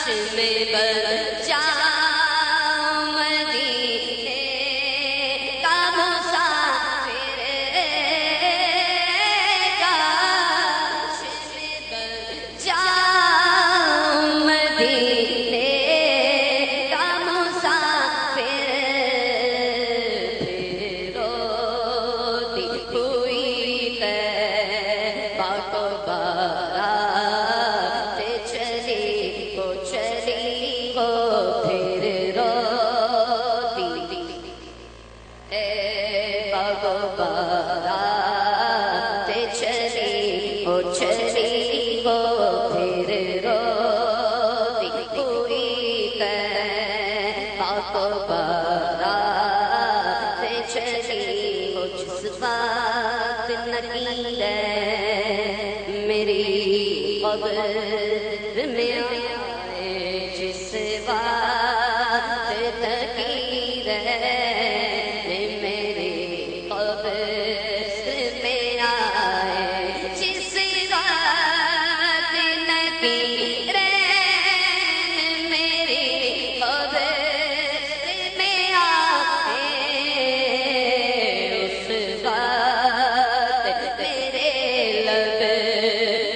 میں بچا مدینے کا مسافر کاش میں بچا مدینے کا مسافر پھر روتی ہوئی طیبہ کو بارات چلی وہ پھر روتی طیبہ کو بارات چلی وہ پھر روتی ہوئی طیبہ کو بارات چلی وہ جس بات نکیل میری قبر میں آئے جس بات نکیل میری قبر میں آئے جس بات نکیل میری قبر میں آئے اس بات میرے لب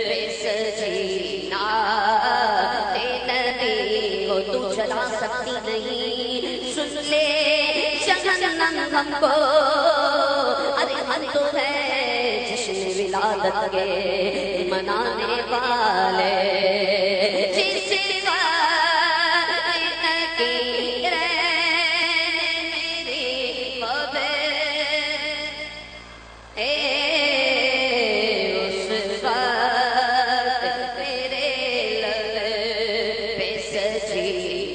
پہ سجی نعت نبی ہو تو چلا سکتی نہیں سن لے جہنم ہم کو ارے ہم تو ہے جشن ولادت کے منانے والے جس بات نکیل میری قبر اس وقت میرے لب پہ سجی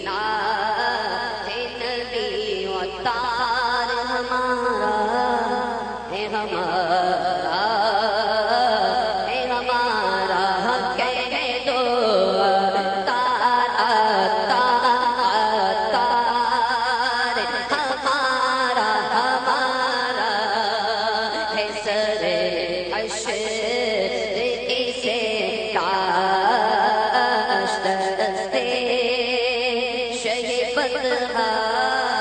نعت نبی عطار ہمارا ہے ہمارا ہے ہمارا کہہ دو عطار عطار عطار ہمارا ہمارا ہے سر عشر اسے تاج دستے شہ بطحہ